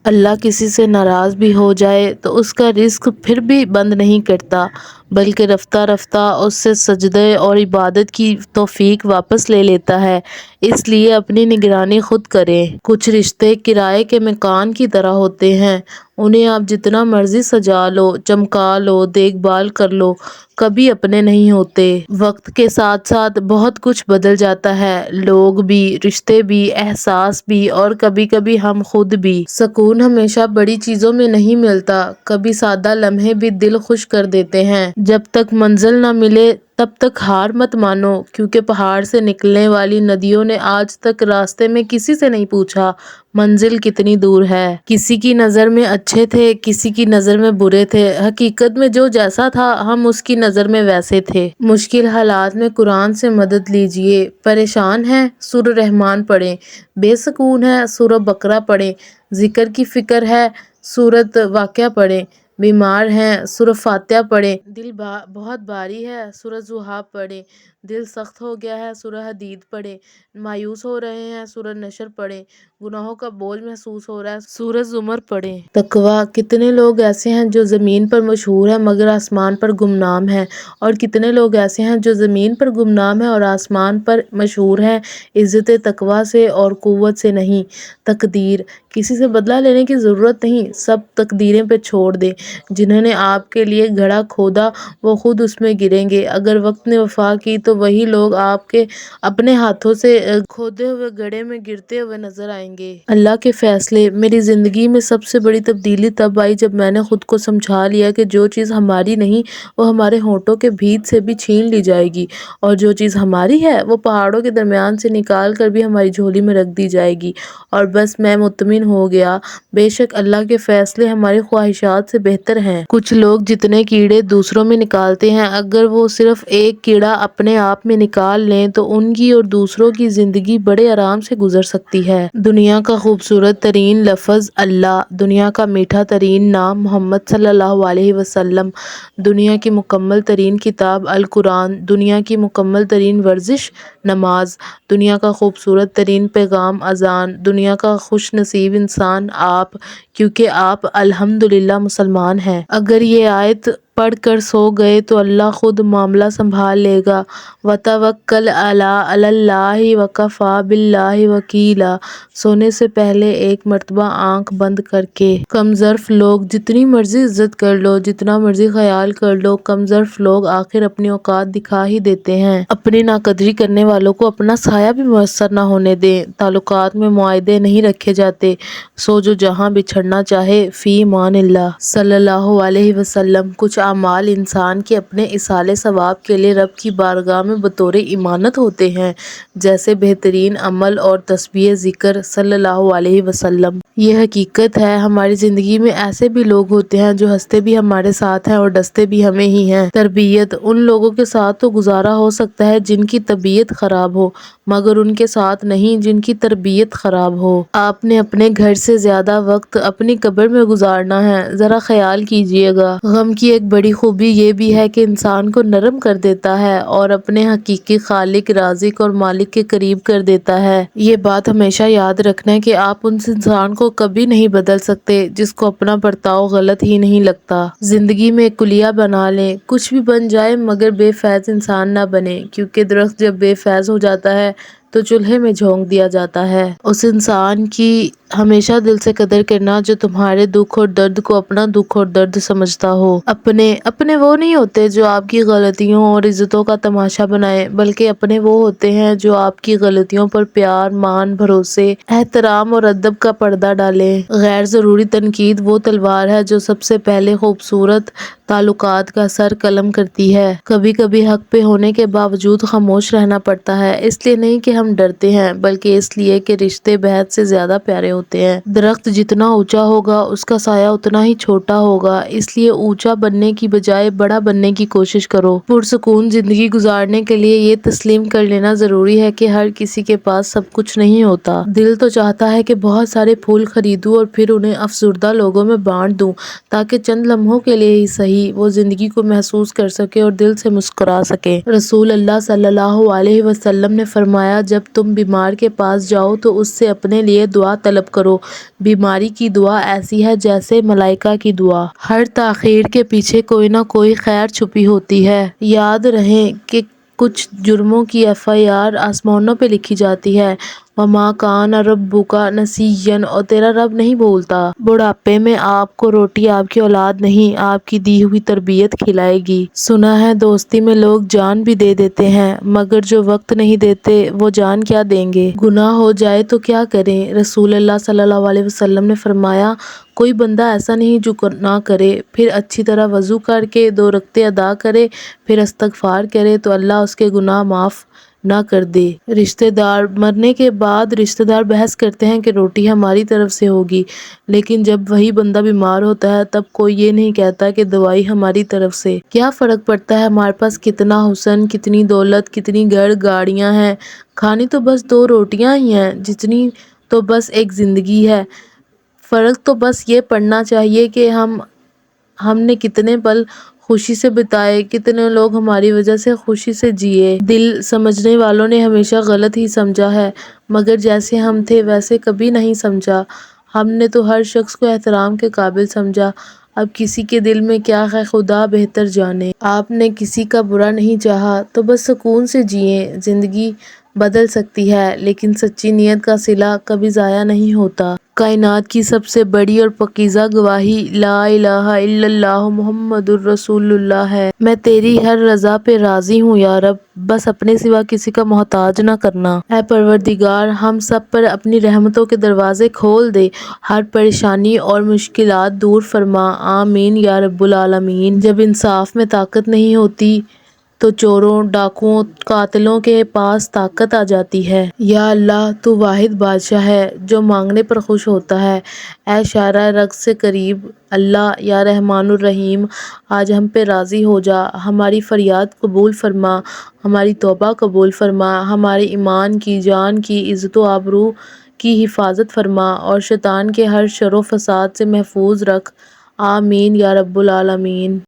اللہ کسی سے ناراض بھی ہو جائے تو اس کا رزق پھر بھی بند نہیں کرتا، بلکہ رفتہ رفتہ اس سے سجدے اور عبادت کی توفیق واپس لے لیتا ہے۔ اس لیے اپنی نگرانی خود کریں۔ کچھ رشتے کرائے کے مکان کی طرح ہوتے ہیں، انہیں آپ جتنا مرضی سجا لو، چمکا لو، دیکھ بھال کر لو، کبھی اپنے نہیں ہوتے۔ وقت کے ساتھ ساتھ بہت کچھ بدل جاتا ہے، لوگ بھی، رشتے بھی، احساس بھی، اور کبھی کبھی ہم خود بھی۔ سکون ہمیشہ بڑی چیزوں میں نہیں ملتا، کبھی سادہ لمحے بھی دل خوش کر دیتے ہیں۔ جب تک منزل نہ ملے تب تک ہار مت مانو، کیونکہ پہاڑ سے نکلنے والی ندیوں نے آج تک راستے میں کسی سے نہیں پوچھا منزل کتنی دور ہے۔ کسی کی نظر میں اچھے تھے، کسی کی نظر میں برے تھے، حقیقت میں جو جیسا تھا ہم اس کی نظر میں ویسے تھے۔ مشکل حالات میں قرآن سے مدد لیجیے۔ پریشان ہیں سورہ رحمان پڑھیں، بے سکون ہے سورہ بقرہ پڑھیں، ذکر کی فکر ہے سورۃ واقعہ پڑھیں، بیمار ہیں سورہ فاتحہ پڑھیں، دل بہت بھاری ہے سورہ ضحیٰ پڑھیں، دل سخت ہو گیا ہے سورہ حدید پڑھیں، مایوس ہو رہے ہیں سورہ نشر پڑھیں، گناہوں کا بوجھ محسوس ہو رہا ہے سورہ زمر پڑھیں۔ تقویٰ، کتنے لوگ ایسے ہیں جو زمین پر مشہور ہیں مگر آسمان پر گمنام ہیں، اور کتنے لوگ ایسے ہیں جو زمین پر گمنام ہیں اور آسمان پر مشہور ہیں عزت تقویٰ سے اور قوت سے نہیں۔ تقدیر، کسی سے بدلہ لینے کی ضرورت نہیں، سب تقدیریں پہ چھوڑ دیں۔ جنہوں نے آپ کے لیے گڑھا کھودا وہ خود اس میں گریں گے، اگر وقت نے وفا کی تو وہی لوگ آپ کے اپنے ہاتھوں سے کھودے ہوئے گڑھے میں گرتے ہوئے نظر آئیں گے۔ اللہ کے فیصلے۔ میری زندگی میں سب سے بڑی تبدیلی تب آئی جب میں نے خود کو سمجھا لیا کہ جو چیز ہماری نہیں وہ ہمارے ہونٹوں کے بھید سے بھی چھین لی جائے گی، اور جو چیز ہماری ہے وہ پہاڑوں کے درمیان سے نکال کر بھی ہماری جھولی میں رکھ دی جائے گی۔ اور بس میں مطمئن ہو گیا، بے شک اللہ کے فیصلے ہماری خواہشات سے بہتر ہیں۔ کچھ لوگ جتنے کیڑے دوسروں میں نکالتے ہیں، اگر وہ صرف ایک کیڑا اپنے آپ میں نکال لیں تو ان کی اور دوسروں کی زندگی بڑے آرام سے گزر سکتی ہے۔ دنیا کا خوبصورت ترین لفظ اللہ، دنیا کا میٹھا ترین نام محمد صلی اللہ علیہ وسلم، دنیا کی مکمل ترین کتاب القرآن، دنیا کی مکمل ترین ورزش نماز، دنیا کا خوبصورت ترین پیغام اذان، دنیا کا خوش نصیب انسان آپ، کیونکہ آپ الحمدللہ مسلمان ہیں۔ اگر یہ آیت پڑھ کر سو گئے تو اللہ خود معاملہ سنبھال لے گا۔ وَتَوَکَّلْ عَلَى اللَّهِ وَكَفَى بِاللَّهِ وَکِیلًا، سونے سے پہلے ایک مرتبہ آنکھ بند کر کے۔ کم ظرف لوگ جتنی مرضی عزت کر لو، جتنا مرضی خیال کر لو، کم ظرف لوگ آخر اپنی اوقات دکھا ہی دیتے ہیں۔ اپنی ناقدری کرنے والوں کو اپنا سایہ بھی میسر نہ ہونے دیں۔ تعلقات میں معاہدے نہیں رکھے جاتے، سو جو جہاں بچھڑنا چاہے فی امان اللہ صلی اللہ علیہ وسلم۔ کچھ اعمال انسان کے اپنے ایصال ثواب کے لیے رب کی بارگاہ میں بطور امانت ہوتے ہیں، جیسے بہترین عمل اور تسبیح ذکر صلی اللہ علیہ وسلم۔ یہ حقیقت ہے ہماری زندگی میں ایسے بھی لوگ ہوتے ہیں جو ہنستے بھی ہمارے ساتھ ہیں اور ڈستے بھی ہمیں ہی ہیں۔ تربیت، ان لوگوں کے ساتھ تو گزارا ہو سکتا ہے جن کی طبیعت خراب ہو، مگر ان کے ساتھ نہیں جن کی تربیت خراب ہو۔ آپ نے اپنے گھر سے زیادہ وقت اپنی قبر میں گزارنا ہے، ذرا خیال کیجئے گا۔ غم کی ایک بڑی خوبی یہ بھی ہے کہ انسان کو نرم کر دیتا ہے اور اپنے حقیقی خالق، رازق اور مالک کے قریب کر دیتا ہے۔ یہ بات ہمیشہ یاد رکھنا کہ آپ اس انسان کو کبھی نہیں بدل سکتے جس کو اپنا برتاؤ غلط ہی نہیں لگتا۔ زندگی میں ایک کلیہ بنا لیں، کچھ بھی بن جائے مگر بے فیض انسان نہ بنے، کیونکہ درخت جب بے فیض ہو جاتا ہے تو چولہے میں جھونک دیا جاتا ہے۔ اس انسان کی ہمیشہ دل سے قدر کرنا جو تمہارے دکھ اور درد کو اپنا دکھ اور درد سمجھتا ہو۔ اپنے وہ نہیں ہوتے جو آپ کی غلطیوں اور عزتوں کا تماشا بنائیں، بلکہ اپنے وہ ہوتے ہیں جو آپ کی غلطیوں پر پیار، مان، بھروسے، احترام اور ادب کا پردہ ڈالیں۔ غیر ضروری تنقید وہ تلوار ہے جو سب سے پہلے خوبصورت تعلقات کا سر قلم کرتی ہے۔ کبھی کبھی حق پہ ہونے کے باوجود خاموش رہنا پڑتا ہے، اس لیے نہیں کہ ہم ڈرتے ہیں بلکہ اس لیے کہ رشتے بہت سے زیادہ پیارے ہوتے ہیں۔ درخت جتنا اونچا ہوگا اس کا سایہ اتنا ہی چھوٹا ہوگا، اس لیے اونچا بننے کی بجائے بڑا بننے کی کوشش کرو۔ پرسکون زندگی گزارنے کے لیے یہ تسلیم کر لینا ضروری ہے کہ ہر کسی کے پاس سب کچھ نہیں ہوتا۔ دل تو چاہتا ہے کہ بہت سارے پھول خریدوں اور پھر انہیں افسردہ لوگوں میں بانٹ دوں تاکہ چند لمحوں کے لیے ہی صحیح وہ زندگی کو محسوس کر سکے اور دل سے مسکرا سکے۔ رسول اللہ صلی اللہ علیہ وسلم نے فرمایا، جب تم بیمار کے پاس جاؤ تو اس سے اپنے لیے دعا طلب کرو۔ بیماری کی دعا ایسی ہے جیسے ملائکہ کی دعا۔ ہر تاخیر کے پیچھے کوئی نہ کوئی خیر چھپی ہوتی ہے۔ یاد رہے کہ کچھ جرموں کی FIR آسمانوں پہ لکھی جاتی ہے۔ وَمَا كَانَ رَبُّكَ نَسِيًّا، اور تیرا رب نہیں بھولتا۔ بڑھاپے میں آپ کو روٹی آپ کی اولاد نہیں، آپ کی دی ہوئی تربیت کھلائے گی۔ سنا ہے دوستی میں لوگ جان بھی دے دیتے ہیں، مگر جو وقت نہیں دیتے وہ جان کیا دیں گے؟ گناہ ہو جائے تو کیا کریں؟ رسول اللہ صلی اللہ علیہ وسلم نے فرمایا، کوئی بندہ ایسا نہیں جو نہ کرے، پھر اچھی طرح وضو کر کے 2 رکعتیں ادا کرے، پھر استغفار کرے تو اللہ اس کے گناہ معاف نہ کر دے۔ رشتہ دار مرنے کے بعد رشتہ دار بحث کرتے ہیں کہ روٹی ہماری طرف سے ہوگی، لیکن جب وہی بندہ بیمار ہوتا ہے تب کوئی یہ نہیں کہتا کہ دوائی ہماری طرف سے۔ کیا فرق پڑتا ہے ہمارے پاس کتنا حسن، کتنی دولت، کتنی گاڑیاں ہیں، کھانی تو بس 2 روٹیاں ہی ہیں، جتنی تو بس ایک زندگی ہے۔ فرق تو بس یہ پڑنا چاہیے کہ ہم نے کتنے پل خوشی سے بتائے، کتنے لوگ ہماری وجہ سے خوشی سے جیے۔ دل سمجھنے والوں نے ہمیشہ غلط ہی سمجھا ہے، مگر جیسے ہم تھے ویسے کبھی نہیں سمجھا۔ ہم نے تو ہر شخص کو احترام کے قابل سمجھا۔ اب کسی کے دل میں کیا ہے خدا بہتر جانے۔ آپ نے کسی کا برا نہیں چاہا تو بس سکون سے جئیں۔ زندگی بدل سکتی ہے لیکن سچی نیت کا صلہ کبھی ضائع نہیں ہوتا۔ کائنات کی سب سے بڑی اور پاکیزہ گواہی لا الہ الا اللہ محمد الرسول اللہ ہے۔ میں تیری ہر رضا پہ راضی ہوں یا رب، بس اپنے سوا کسی کا محتاج نہ کرنا۔ اے پروردگار، ہم سب پر اپنی رحمتوں کے دروازے کھول دے، ہر پریشانی اور مشکلات دور فرما، آمین یا رب العالمین۔ جب انصاف میں طاقت نہیں ہوتی تو چوروں، ڈاکوؤں، قاتلوں کے پاس طاقت آ جاتی ہے۔ یا اللہ، تو واحد بادشاہ ہے جو مانگنے پر خوش ہوتا ہے۔ اے شارع رزق سے قریب اللہ، یا رحمان الرحیم، آج ہم پہ راضی ہو جا، ہماری فریاد قبول فرما، ہماری توبہ قبول فرما، ہمارے ایمان کی، جان کی، عزت و آبرو کی حفاظت فرما اور شیطان کے ہر شر و فساد سے محفوظ رکھ، آمین یا رب العالمین۔